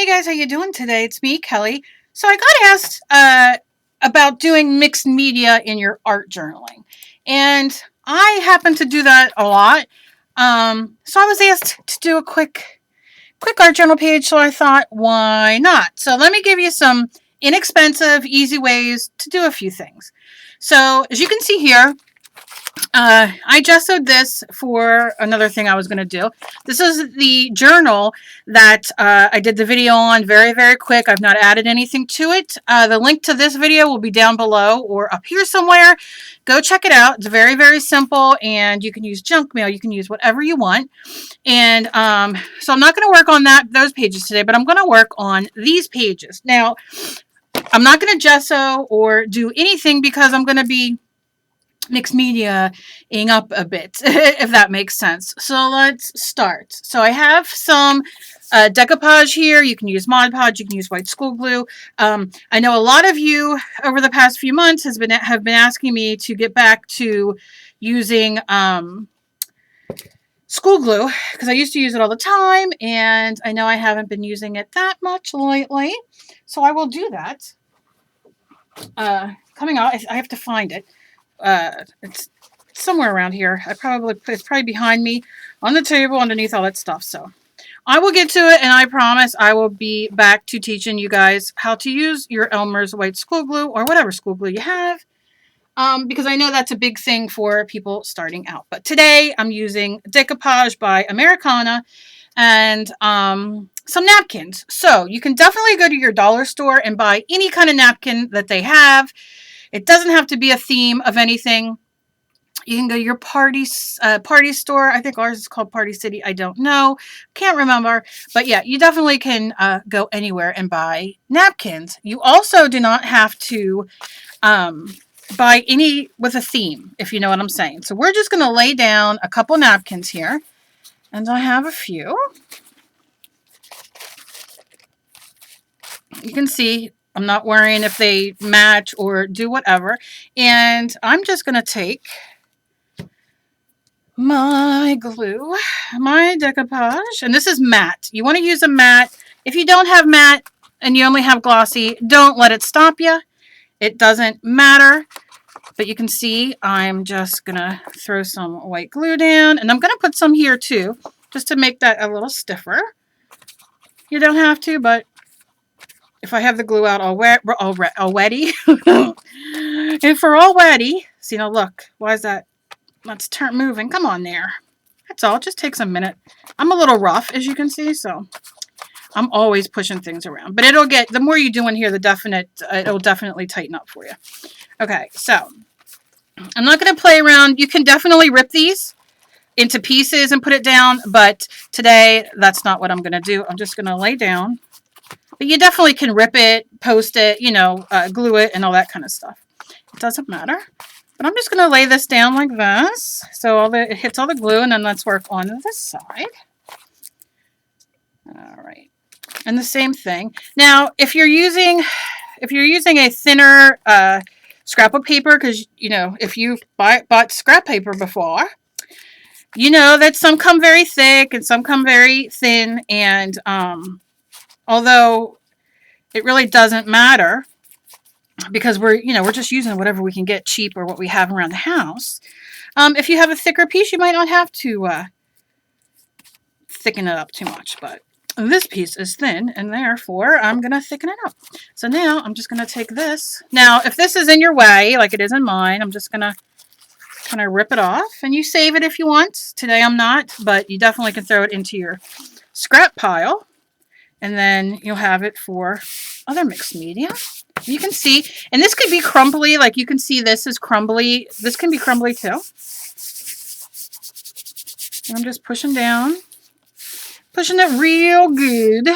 Hey guys, how you doing today? It's me, Kelly. So I got asked about doing mixed media in your art journaling, and I happen to do that a lot. So I was asked to do a quick art journal page, so I thought, why not? So let me give you some inexpensive, easy ways to do a few things. So as you can see here, I gessoed this for another thing I was going to do. This is the journal that I did the video on very, very quick. I've not added anything to it. The link to this video will be down below or up here somewhere. Go check it out. It's very, very simple, and you can use junk mail. You can use whatever you want. And so I'm not going to work on those pages today, but I'm going to work on these pages. Now, I'm not going to gesso or do anything because I'm going to be mixed media-ing up a bit, if that makes sense. So let's start. So I have some decoupage here. You can use Mod Podge. You can use white school glue. I know a lot of you over the past few months have been asking me to get back to using school glue because I used to use it all the time, and I know I haven't been using it that much lately. So I will do that. Coming out, I have to find it. It's somewhere around here. It's probably behind me on the table underneath all that stuff. So I will get to it, and I promise I will be back to teaching you guys how to use your Elmer's white school glue or whatever school glue you have, because I know that's a big thing for people starting out. But today I'm using Decoupage by Americana and some napkins. So you can definitely go to your dollar store and buy any kind of napkin that they have. It doesn't have to be a theme of anything. You can go to your party store. I think ours is called Party City. I don't know. Can't remember. But yeah, you definitely can go anywhere and buy napkins. You also do not have to buy any with a theme, if you know what I'm saying. So we're just going to lay down a couple napkins here. And I have a few. You can see I'm not worrying if they match or do whatever. And I'm just going to take my glue, my decoupage, and this is matte. You want to use a matte. If you don't have matte and you only have glossy, don't let it stop you. It doesn't matter. But you can see I'm just going to throw some white glue down. And I'm going to put some here too, just to make that a little stiffer. You don't have to, but if I have the glue out already, if we're all wetty, see now look, why is that? Let's turn moving. Come on there. That's all. It just takes a minute. I'm a little rough, as you can see, so I'm always pushing things around. But it'll get, the more you do in here, it'll definitely tighten up for you. Okay, so I'm not going to play around. You can definitely rip these into pieces and put it down, but today that's not what I'm going to do. I'm just going to lay down. But you definitely can rip it, post it, you know, glue it, and all that kind of stuff. It doesn't matter. But I'm just going to lay this down like this. So it hits all the glue, and then let's work on this side. All right. And the same thing. Now, if you're using a thinner scrapbook paper, because, you know, if you've bought scrap paper before, you know that some come very thick and some come very thin. And although it really doesn't matter, because we're just using whatever we can get cheap or what we have around the house. If you have a thicker piece, you might not have to thicken it up too much, but this piece is thin, and therefore I'm going to thicken it up. So now I'm just going to take this. Now, if this is in your way, like it is in mine, I'm just going to kind of rip it off, and you save it if you want. Today I'm not, but you definitely can throw it into your scrap pile, and then you'll have it for other mixed media. You can see, and this could be crumbly, like you can see this is crumbly. This can be crumbly too. And I'm just pushing down, pushing it real good.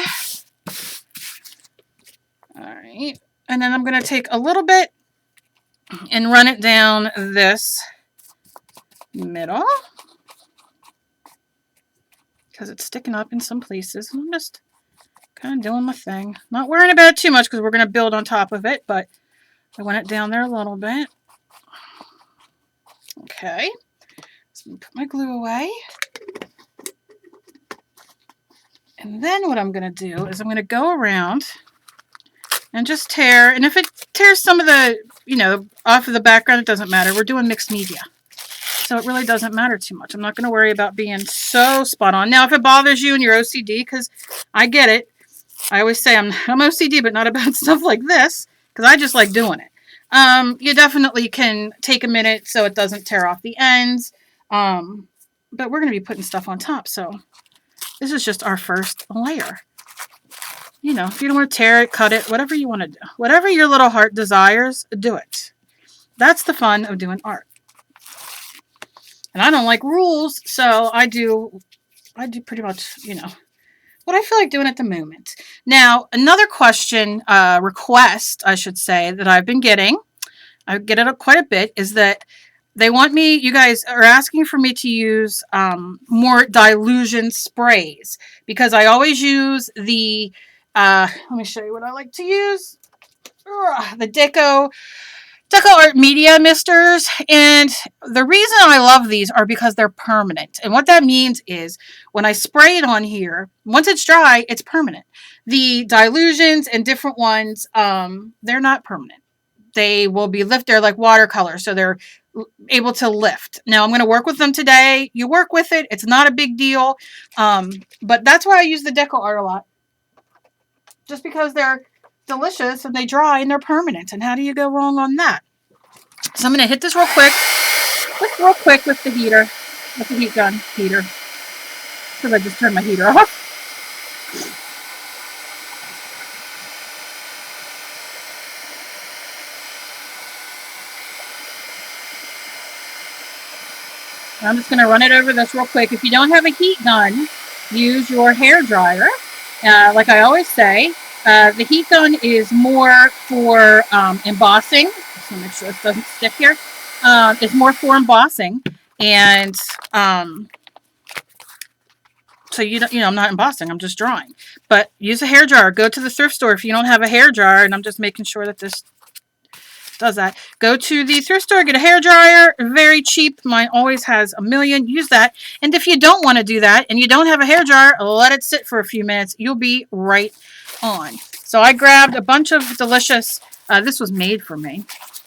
All right, and then I'm going to take a little bit and run it down this middle because it's sticking up in some places. I'm just kind of doing my thing. Not worrying about it too much because we're going to build on top of it, but I want it down there a little bit. Okay. So I'm going to put my glue away. And then what I'm going to do is I'm going to go around and just tear. And if it tears some of the, off of the background, it doesn't matter. We're doing mixed media. So it really doesn't matter too much. I'm not going to worry about being so spot on. Now, if it bothers you and you're OCD, because I get it. I always say I'm OCD, but not about stuff like this, because I just like doing it. You definitely can take a minute so it doesn't tear off the ends. But we're going to be putting stuff on top. So this is just our first layer. If you don't want to tear it, cut it, whatever you want to do. Whatever your little heart desires, do it. That's the fun of doing art. And I don't like rules, so I do pretty much, what I feel like doing at the moment. Now, another question, request, I should say, that I've been getting, I get it quite a bit, is that they want me, you guys are asking for me to use more dilution sprays, because I always use the, let me show you what I like to use, the Deco Art Media Misters. And the reason I love these are because they're permanent. And what that means is when I spray it on here, once it's dry, it's permanent. The dilutions and different ones, they're not permanent. They will be lifted. They're like watercolor, so they're able to lift. Now, I'm going to work with them today. You work with it. It's not a big deal. But that's why I use the Deco Art a lot. Just because they're delicious and they dry and they're permanent. And how do you go wrong on that? So I'm going to hit this real quick with the heater, with the heat gun heater, because I just turned my heater off. And I'm just going to run it over this real quick. If you don't have a heat gun, use your hair dryer. Like I always say, the heat gun is more for embossing. Just want to make sure this doesn't stick here. It's more for embossing, and so I'm not embossing. I'm just drawing. But use a hair dryer. Go to the thrift store if you don't have a hair dryer, and I'm just making sure that this does that. Go to the thrift store, get a hair dryer, very cheap. Mine always has a million. Use that. And if you don't want to do that and you don't have a hair dryer, let it sit for a few minutes. You'll be right on. So I grabbed a bunch of delicious, this was made for me.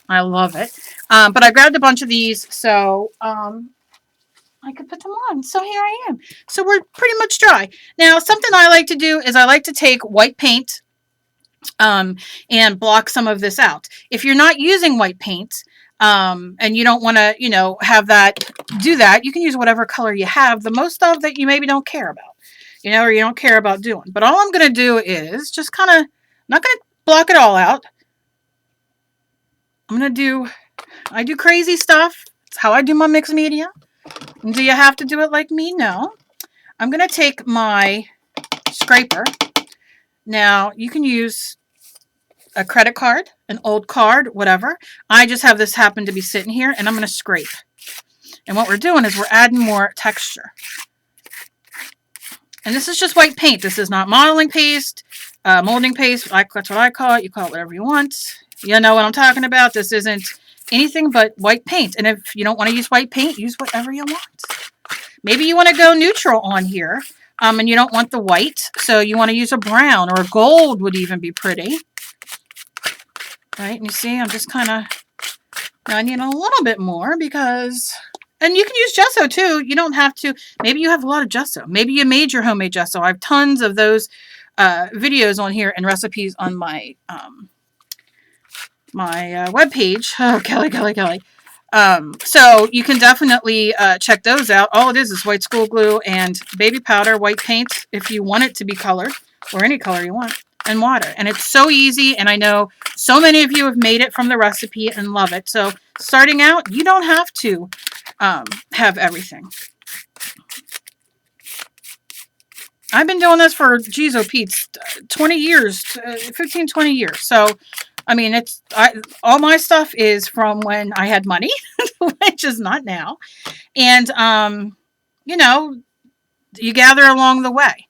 I love it. But I grabbed a bunch of these so I could put them on. So here I am. So we're pretty much dry. Now, something I like to do is I like to take white paint and block some of this out. If you're not using white paint, and you don't want to, have that, do that, you can use whatever color you have, the most of that you maybe don't care about, or you don't care about doing. But all I'm going to do is just kind of, not going to block it all out. I do crazy stuff. It's how I do my mixed media. And do you have to do it like me? No. I'm going to take my scraper. Now, you can use a credit card, an old card, whatever. I just have this happen to be sitting here, and I'm going to scrape. And what we're doing is we're adding more texture. And this is just white paint. This is not modeling paste, molding paste. That's what I call it. You call it whatever you want. You know what I'm talking about. This isn't anything but white paint. And if you don't want to use white paint, use whatever you want. Maybe you want to go neutral on here, and you don't want the white, so you want to use a brown, or a gold would even be pretty. Right, and you see, I'm just kind of, I need a little bit more because, and you can use gesso too. You don't have to, maybe you have a lot of gesso. Maybe you made your homemade gesso. I have tons of those videos on here and recipes on my webpage. Oh, Kelly. So you can definitely check those out. All it is white school glue and baby powder, white paint if you want it to be colored, or any color you want, and water. And it's so easy, and I know so many of you have made it from the recipe and love it. So starting out, you don't have to have everything. I've been doing this for, geez, oh Pete, 20 years, 15, 20 years. So, I mean, all my stuff is from when I had money, which is not now. And, you gather along the way.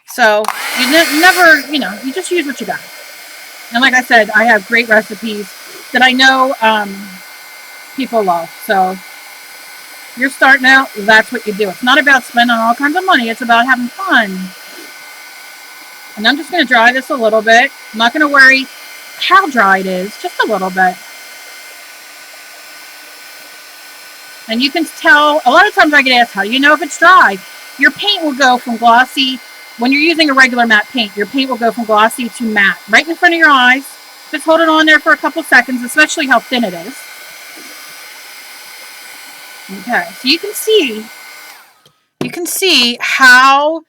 So you never, you just use what you got. And like I said, I have great recipes that I know people love. So you're starting out, that's what you do. It's not about spending all kinds of money. It's about having fun And I'm just going to dry this a little bit. I'm not going to worry how dry it is, just a little bit. And you can tell, a lot of times I get asked, how do you know if it's dry? Your paint will go from glossy, when you're using a regular matte paint, your paint will go from glossy to matte, right in front of your eyes. Just hold it on there for a couple seconds, especially how thin it is. Okay, so you can see how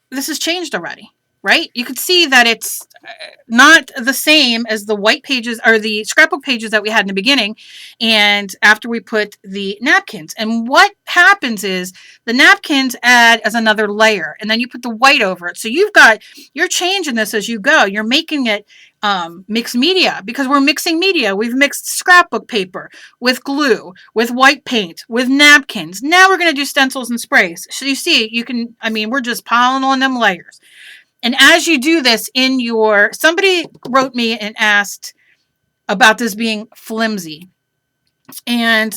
this has changed already, right? You can see that it's not the same as the white pages or the scrapbook pages that we had in the beginning and after we put the napkins. And what happens is the napkins add as another layer and then you put the white over it. So you're changing this as you go. You're making it mixed media because we're mixing media. We've mixed scrapbook paper with glue, with white paint, with napkins. Now we're going to do stencils and sprays. So you see, we're just piling on them layers. And as you do this somebody wrote me and asked about this being flimsy. And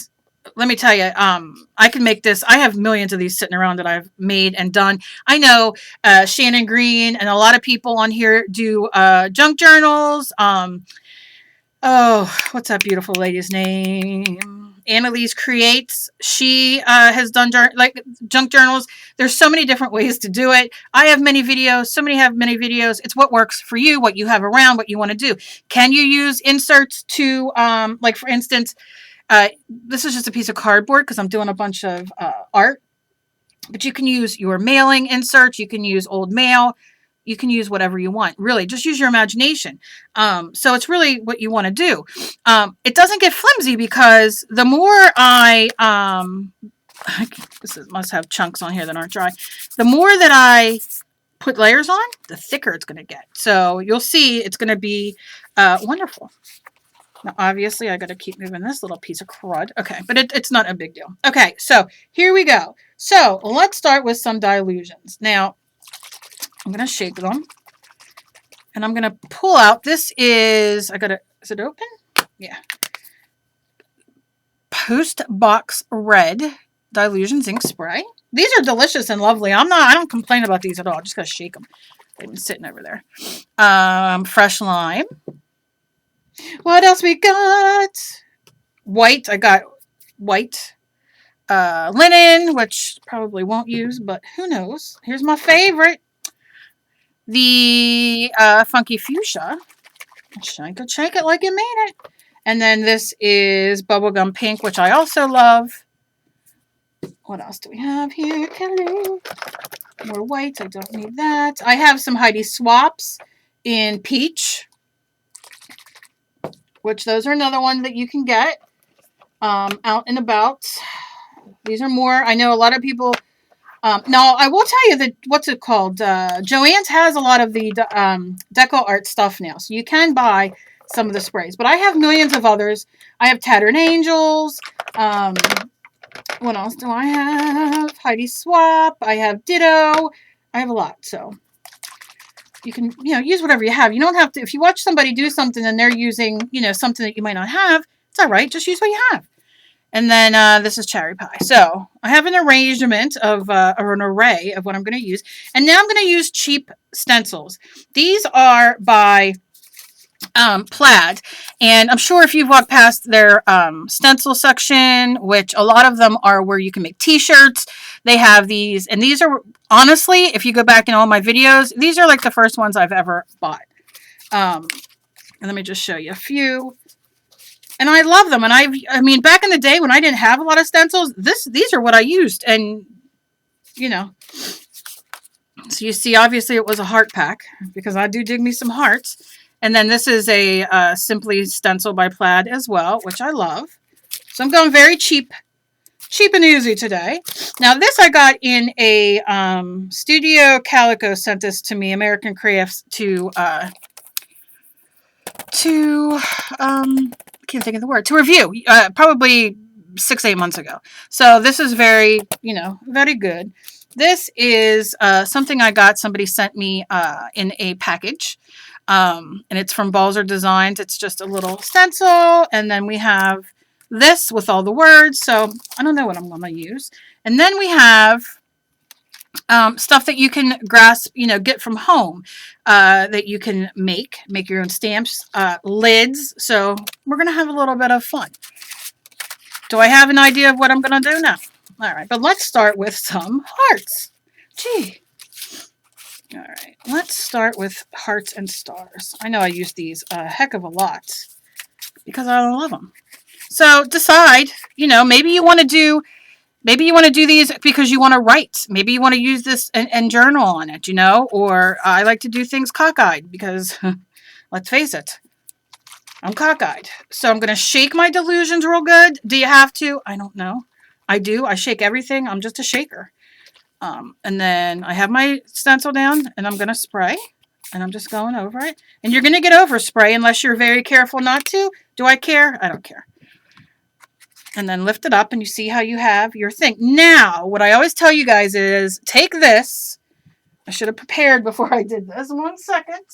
let me tell you, I can make this. I have millions of these sitting around that I've made and done. I know Shannon Green and a lot of people on here do junk journals. What's that beautiful lady's name? Annalise Creates. She has done junk journals. There's so many different ways to do it. I have many videos. So many have many videos. It's what works for you, what you have around, what you want to do. Can you use inserts to, like for instance, this is just a piece of cardboard because I'm doing a bunch of art. But you can use your mailing inserts. You can use old mail. You can use whatever you want. Really, just use your imagination. So it's really what you want to do. It doesn't get flimsy because the more must have chunks on here that aren't dry. The more that I put layers on, the thicker it's going to get. So you'll see it's going to be wonderful. Now, obviously, I got to keep moving this little piece of crud. Okay, but it's not a big deal. Okay, so here we go. So let's start with some dilutions. Now, I'm going to shake them. And I'm going to pull out. This is, is it open? Yeah. Post Box Red Dilutions Ink Spray. These are delicious and lovely. I don't complain about these at all. I just got to shake them. They've been sitting over there. Fresh lime. What else we got? White. I got white linen, which probably won't use, but who knows? Here's my favorite. The Funky Fuchsia. Shake it like you made it. And then this is Bubblegum Pink, which I also love. What else do we have here, Kelly? More whites. I don't need that. I have some Heidi Swaps in Peach, which those are another one that you can get out and about. These are more. I know a lot of people. Now, I will tell you that, what's it called? Joann's has a lot of the deco art stuff now. So you can buy some of the sprays. But I have millions of others. I have Tattered Angels. What else do I have? Heidi Swap. I have Ditto. I have a lot. So you can, use whatever you have. You don't have to. If you watch somebody do something and they're using, something that you might not have, it's all right. Just use what you have. And then this is Cherry Pie. So I have an arrangement of or an array of what I'm going to use. And now I'm going to use cheap stencils. These are by Plaid. And I'm sure if you've walked past their stencil section, which a lot of them are where you can make t-shirts, they have these. And these are, honestly, if you go back in all my videos, these are like the first ones I've ever bought. And let me just show you a few. And I love them. And I mean, back in the day when I didn't have a lot of stencils, these are what I used. And, so you see, obviously it was a heart pack because I do dig me some hearts. And then this is a Simply Stencil by Plaid as well, which I love. So I'm going very cheap and easy today. Now this I got in a Studio Calico sent this to me, American Crafts, to can't think of the word, to review, probably 6-8 months ago. So this is very, very good. This is something I got, somebody sent me in a package. And it's from Balzer Designs. It's just a little stencil. And then we have this with all the words. So I don't know what I'm going to use. And then we have stuff that you can grasp, get from home, that you can make your own stamps, lids. So we're going to have a little bit of fun. Do I have an idea of what I'm going to do now? All right, but let's start with some hearts. Gee. All right, let's start with hearts and stars. I know I use these a heck of a lot because I love them. So decide, maybe you want to do these because you want to write. Maybe you want to use this and journal on it, or I like to do things cockeyed because let's face it, I'm cockeyed. So I'm going to shake my delusions real good. Do you have to? I don't know. I do. I shake everything. I'm just a shaker. And then I have my stencil down and I'm going to spray and I'm just going over it. And you're going to get over spray unless you're very careful not to. Do I care? I don't care. And then lift it up and you see how you have your thing. Now, what I always tell you guys is take this. I should have prepared before I did this. 1 second.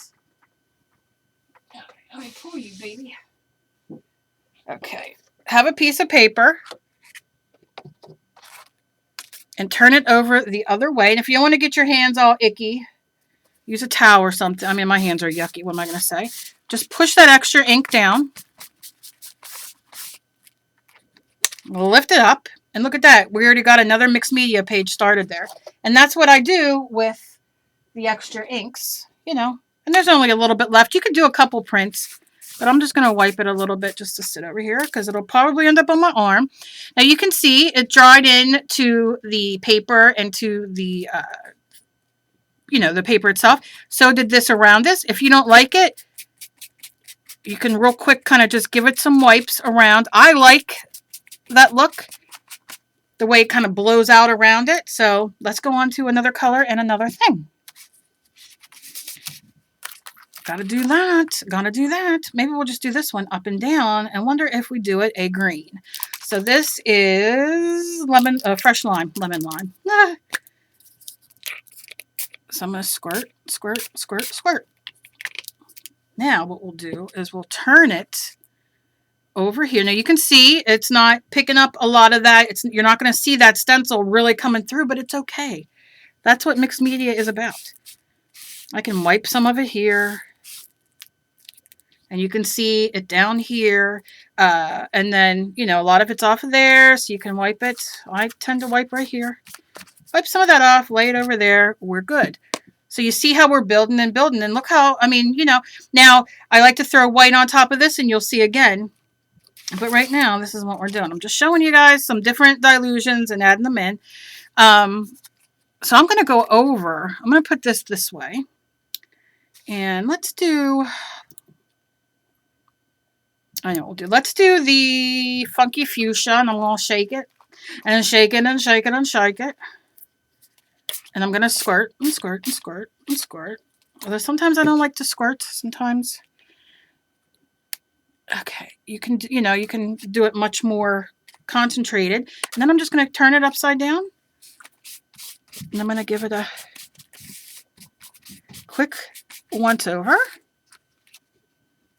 Okay, let me pull you, baby. Okay. Have a piece of paper and turn it over the other way. And if you don't want to get your hands all icky, use a towel or something. I mean, my hands are yucky. What am I going to say? Just push that extra ink down. We'll lift it up and look at that. We already got another mixed media page started there. And that's what I do with the extra inks, and there's only a little bit left. You could do a couple prints, but I'm just going to wipe it a little bit just to sit over here because it'll probably end up on my arm. Now you can see it dried in to the paper and to the, the paper itself. So did this around this. If you don't like it, you can real quick kind of just give it some wipes around. I like that look, the way it kind of blows out around it. So let's go on to another color and another thing. Gotta do that. Maybe we'll just do this one up and down and wonder if we do it a green. So this is lemon, fresh lime, lemon lime. Ah. So I'm gonna squirt, squirt, squirt, squirt. Now what we'll do is we'll turn it over here. Now you can see it's not picking up a lot of that. You're not going to see that stencil really coming through, but it's okay. That's what mixed media is about. I can wipe some of it here. And you can see it down here. And then, a lot of it's off of there, so you can wipe it. I tend to wipe right here. Wipe some of that off, lay it over there. We're good. So you see how we're building and building. And look how, now I like to throw white on top of this and you'll see again. But right now, this is what we're doing. I'm just showing you guys some different dilutions and adding them in. So I'm going to go over. I'm going to put this way. And let's do... I know we'll do. Let's do the funky fuchsia. And I'm going to shake it. And shake it and shake it and shake it. And I'm going to squirt and squirt and squirt and squirt. Although sometimes I don't like to squirt. Sometimes... Okay, you can do it much more concentrated. And then I'm just going to turn it upside down. And I'm going to give it a quick once over.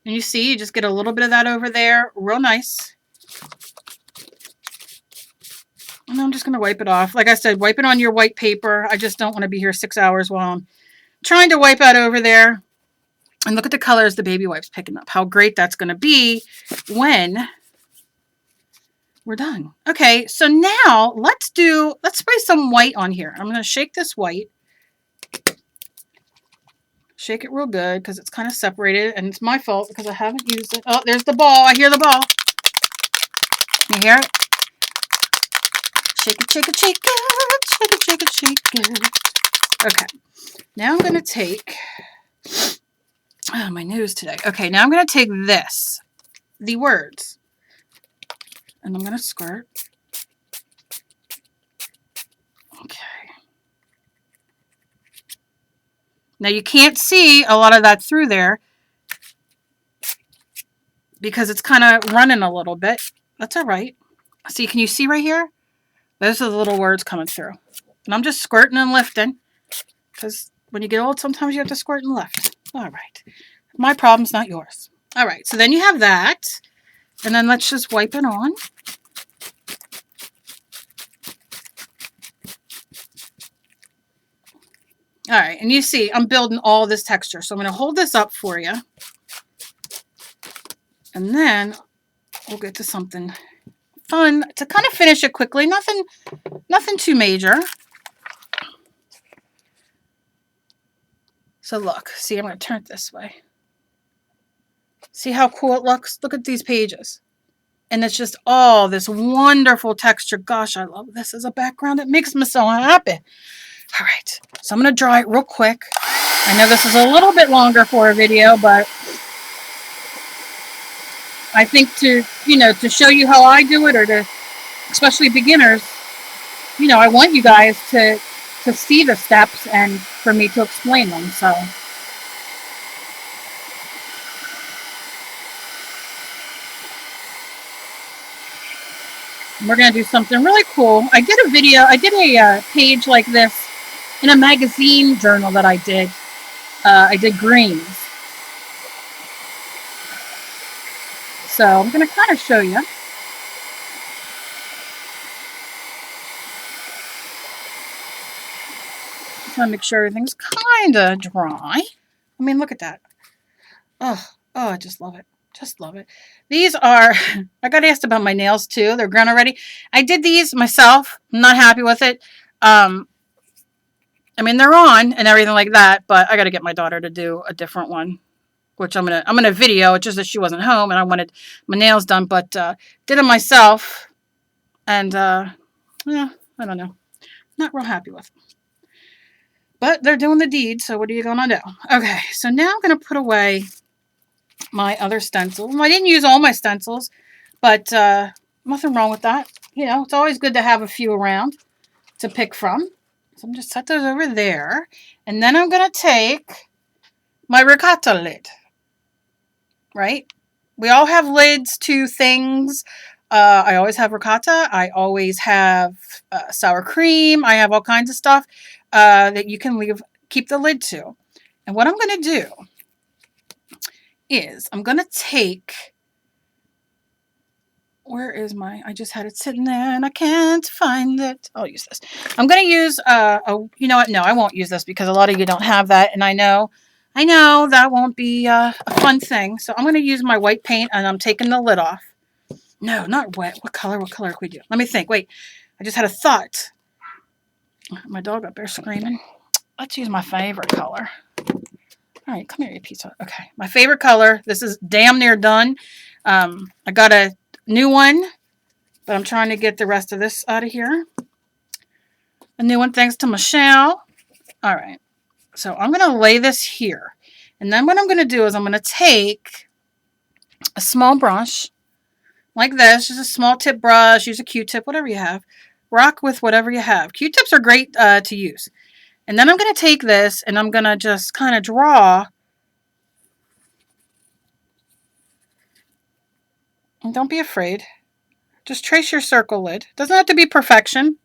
And you see, you just get a little bit of that over there. Real nice. And I'm just going to wipe it off. Like I said, wipe it on your white paper. I just don't want to be here 6 hours while I'm trying to wipe out over there. And look at the colors the baby wipes picking up. How great that's going to be when we're done. Okay, so now let's spray some white on here. I'm going to shake this white. Shake it real good because it's kind of separated. And it's my fault because I haven't used it. Oh, there's the ball. I hear the ball. Can you hear it? Shake it, shake it, shake it. Shake it, shake it, shake it. Okay, now I'm going to take... Oh, my nose today. Okay, now I'm going to take this, the words, and I'm going to squirt. Okay. Now you can't see a lot of that through there because it's kind of running a little bit. That's all right. See, can you see right here? Those are the little words coming through. And I'm just squirting and lifting because when you get old, sometimes you have to squirt and lift. All right. My problem's not yours. All right. So then you have that. And then let's just wipe it on. All right, and you see I'm building all this texture. So I'm going to hold this up for you. And then we'll get to something fun to kind of finish it quickly. Nothing too major. So look, see, I'm going to turn it this way. See how cool it looks? Look at these pages. And it's just all this wonderful texture. Gosh, I love this as a background. It makes me so happy. All right, so I'm going to dry it real quick. I know this is a little bit longer for a video, but I think to show you how I do it, or to especially beginners, I want you guys to see the steps and for me to explain them. So we're going to do something really cool. I did a page like this in a magazine journal that I did. I did greens. So I'm going to kind of show you. Just want to make sure everything's kind of dry. I mean, look at that. Oh, I just love it. Just love it. These are, I got asked about my nails too. They're grown already. I did these myself. I'm not happy with it. I mean, they're on and everything like that, but I got to get my daughter to do a different one, which I'm gonna video. It's just that she wasn't home and I wanted my nails done, but did them myself, and yeah, I don't know, not real happy with them. But they're doing the deed, so what are you gonna do? Okay, so now I'm gonna put away my other stencils. I didn't use all my stencils, but nothing wrong with that. It's always good to have a few around to pick from. So I'm just set those over there. And then I'm going to take my ricotta lid. Right? We all have lids to things. I always have ricotta. I always have sour cream. I have all kinds of stuff that you can keep the lid to. And what I'm going to do is I'm going to take... Where is I just had it sitting there and I can't find it. I'll use this. I'm going to use, you know what? No, I won't use this because a lot of you don't have that. And I know that won't be a fun thing. So I'm going to use my white paint and I'm taking the lid off. No, not wet. What color can we do? Let me think. Wait, I just had a thought. My dog up there screaming. Let's use my favorite color. All right, come here, you piece of... Okay, my favorite color. This is damn near done. I got a new one, but I'm trying to get the rest of this out of here. A new one thanks to Michelle. All right, so I'm going to lay this here. And then what I'm going to do is I'm going to take a small brush like this, just a small tip brush, use a Q-tip, whatever you have. Rock with whatever you have. Q-tips are great to use. And then I'm going to take this and I'm going to just kind of draw. And don't be afraid. Just trace your circle lid. Doesn't have to be perfection.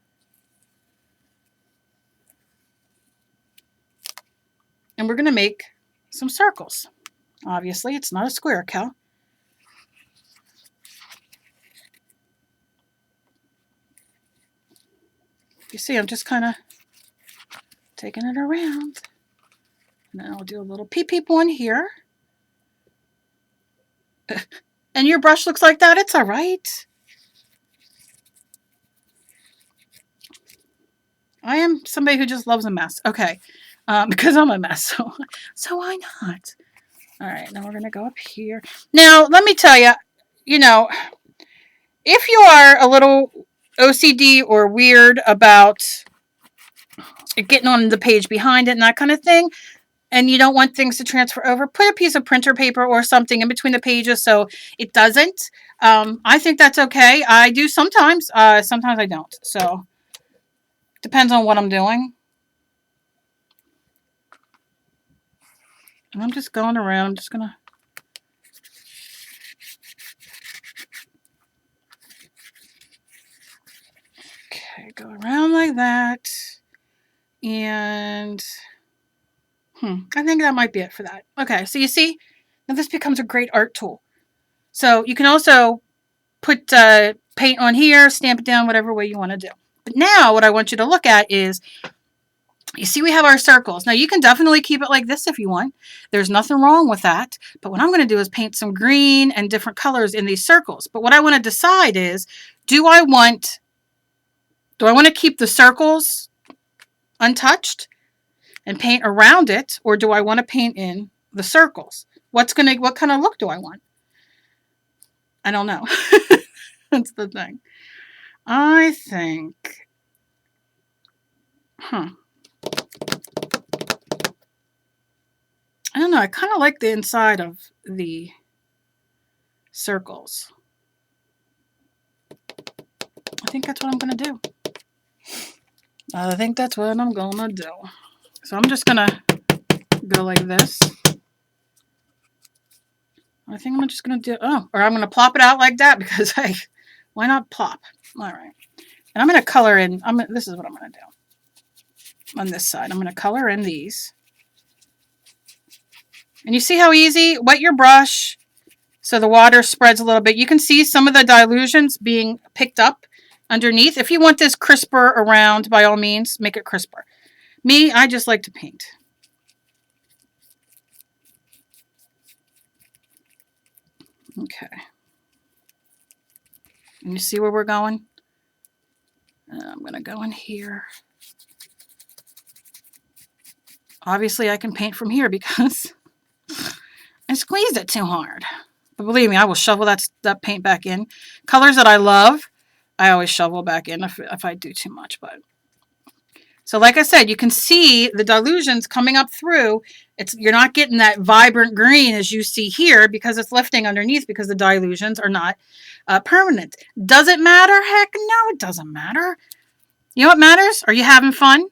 And we're going to make some circles. Obviously, it's not a square, Cal. You see, I'm just kind of taking it around. And then I'll do a little peep one here. And your brush looks like that. It's all right. I am somebody who just loves a mess. Okay. Because I'm a mess. So why not? All right. Now we're going to go up here. Now, let me tell you, if you are a little OCD or weird about getting on the page behind it and that kind of thing, and you don't want things to transfer over, put a piece of printer paper or something in between the pages so it doesn't. I think that's okay. I do sometimes. Sometimes I don't. So depends on what I'm doing. And I'm just going around. I'm just going to... Okay, go around like that. And I think that might be it for that. Okay, so you see, now this becomes a great art tool. So you can also put paint on here, stamp it down, whatever way you want to do. But now what I want you to look at is You see we have our circles. Now you can definitely keep it like this if you want. There's nothing wrong with that. But what I'm going to do is paint some green and different colors in these circles. But what I want to decide is, do I want to keep the circles untouched and paint around it, or do I want to paint in the circles? What kind of look do I want? I don't know. That's the thing. I think, I don't know. I kind of like the inside of the circles. I think that's what I'm going to do. I think that's what I'm going to do. So I'm just going to go like this. I think I'm just going to do, or I'm going to plop it out like that because why not plop? All right. And I'm going to color in, this is what I'm going to do. On this side, I'm going to color in these. And you see how easy? Wet your brush so the water spreads a little bit. You can see some of the dilutions being picked up underneath. If you want this crisper around, by all means, make it crisper. Me, I just like to paint. Okay. And you see where we're going? I'm going to go in here. Obviously, I can paint from here because I squeezed it too hard. But believe me, I will shovel that paint back in. Colors that I love, I always shovel back in if I do too much. But so like I said, you can see the dilutions coming up through. You're not getting that vibrant green as you see here because it's lifting underneath because the dilutions are not permanent. Does it matter? Heck no, it doesn't matter. You know what matters? Are you having fun?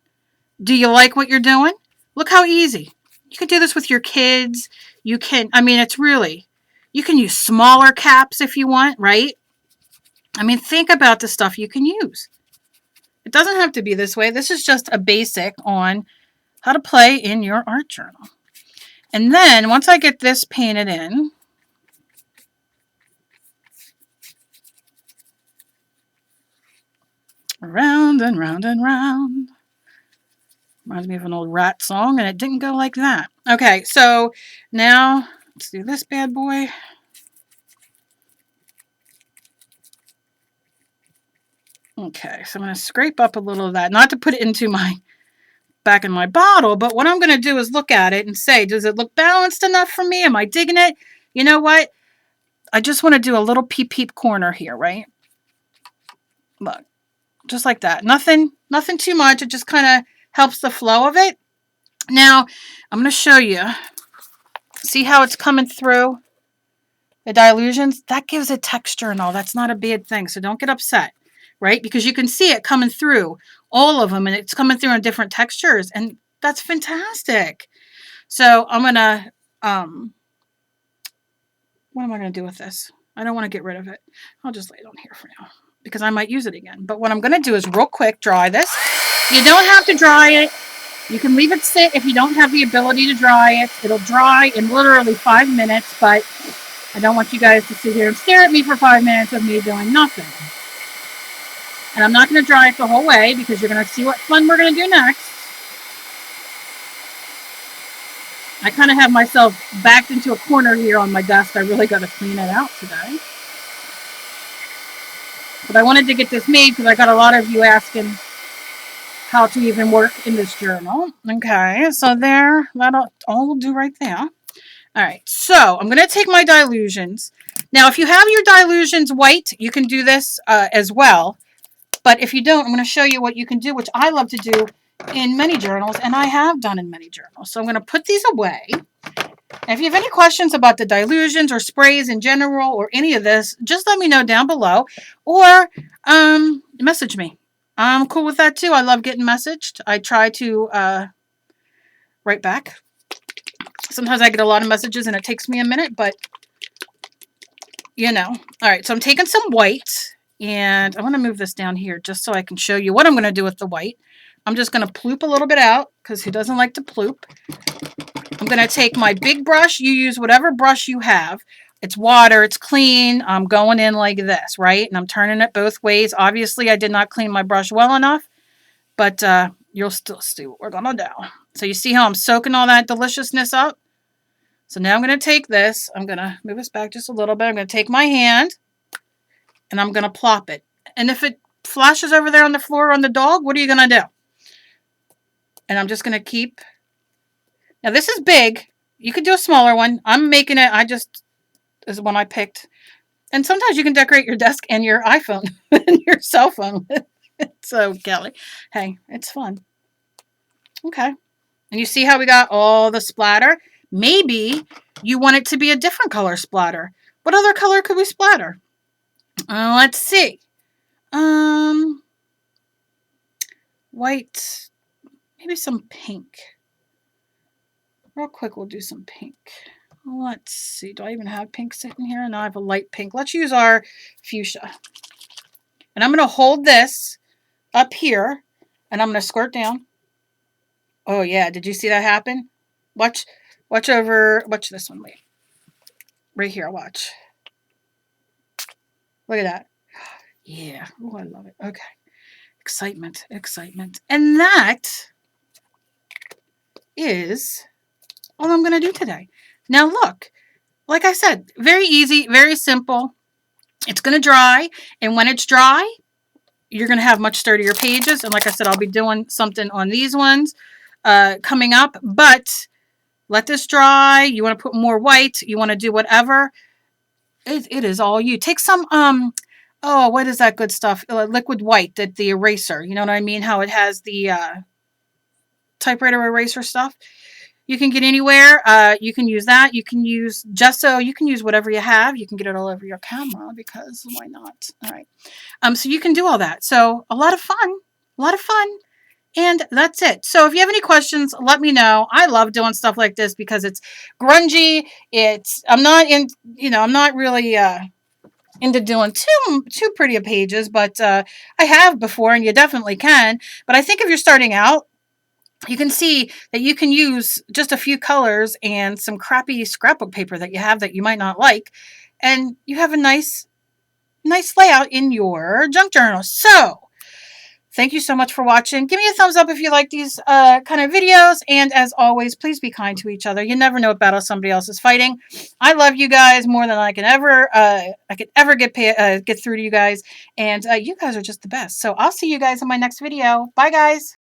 Do you like what you're doing? Look how easy. You can do this with your kids. You can, it's really, you can use smaller caps if you want, right? Think about the stuff you can use. It doesn't have to be this way. This is just a basic on how to play in your art journal. And then once I get this painted in, round and round and round. Reminds me of an old Rat song, and it didn't go like that. Okay, so now let's do this bad boy. Okay, so I'm going to scrape up a little of that. Not to put it into back in my bottle, but what I'm going to do is look at it and say, does it look balanced enough for me? Am I digging it? You know what? I just want to do a little peep corner here, right? Look, just like that. Nothing too much. It just kind of helps the flow of it. Now, I'm going to show you. See how it's coming through? The dilutions? That gives it texture and all. That's not a bad thing, so don't get upset, right? Because you can see it coming through all of them, and it's coming through in different textures, and that's fantastic. So I'm going to, what am I going to do with this? I don't want to get rid of it. I'll just lay it on here for now because I might use it again. But what I'm going to do is real quick dry this. You don't have to dry it. You can leave it sit if you don't have the ability to dry it. It'll dry in literally 5 minutes, but I don't want you guys to sit here and stare at me for 5 minutes of me doing nothing. And I'm not going to dry it the whole way because you're going to see what fun we're going to do next. I kind of have myself backed into a corner here on my desk. I really got to clean it out today. But I wanted to get this made because I got a lot of you asking how to even work in this journal. Okay, so there, that'll all will do right there. All right, so I'm going to take my dilutions. Now, if you have your dilutions white, you can do this as well. But if you don't, I'm going to show you what you can do, which I love to do in many journals, and I have done in many journals. So I'm going to put these away. And if you have any questions about the dilutions or sprays in general or any of this, just let me know down below or message me. I'm cool with that too. I love getting messaged. I try to write back. Sometimes I get a lot of messages and it takes me a minute, but you know. All right, so I'm taking some white and I want to move this down here just so I can show you what I'm going to do with the white. I'm just going to ploop a little bit out because who doesn't like to ploop? I'm going to take my big brush. You use whatever brush you have. It's water. It's clean. I'm going in like this, right? And I'm turning it both ways. Obviously, I did not clean my brush well enough, but you'll still see what we're going to do. So you see how I'm soaking all that deliciousness up? So now I'm going to take this. I'm going to move this back just a little bit. I'm going to take my hand and I'm going to plop it. And if it flashes over there on the floor on the dog, what are you going to do? And I'm just going to keep. Now this is big. You could do a smaller one. I'm making it. This is one I picked. And sometimes you can decorate your desk and your iPhone and your cell phone. So, Kelly, hey, it's fun. Okay. And you see how we got all the splatter? Maybe you want it to be a different color splatter. What other color could we splatter? Let's see. White. Maybe some pink. Real quick, we'll do some pink. Let's see. Do I even have pink sitting here? No, I have a light pink. Let's use our fuchsia. And I'm going to hold this up here, and I'm going to squirt down. Oh, yeah. Did you see that happen? Watch this one. Wait. Right here. Watch. Look at that. Yeah. Oh, I love it. Okay. Excitement. And that is all I'm going to do today. Now, look. Like I said, very easy, very simple. It's going to dry, and when it's dry, you're going to have much sturdier pages. And like I said, I'll be doing something on these ones coming up. But let this dry. You want to put more white. You want to do whatever. It is all you. Take some, oh, what is that good stuff? Liquid white, the eraser. You know what I mean? How it has the typewriter eraser stuff. You can get anywhere. You can use that. You can use gesso. You can use whatever you have. You can get it all over your camera because why not? All right. So you can do all that. So a lot of fun. And that's it. So if you have any questions, let me know. I love doing stuff like this because it's grungy. I'm not really into doing too pretty of pages, but I have before, and you definitely can. But I think if you're starting out, you can see that you can use just a few colors and some crappy scrapbook paper that you have that you might not like, and you have a nice layout in your junk journal. So thank you so much for watching. Give me a thumbs up if you like these kind of videos. And as always, please be kind to each other. You never know what battle somebody else is fighting. I love you guys more than I can ever get through to you guys. And you guys are just the best. So I'll see you guys in my next video. Bye, guys.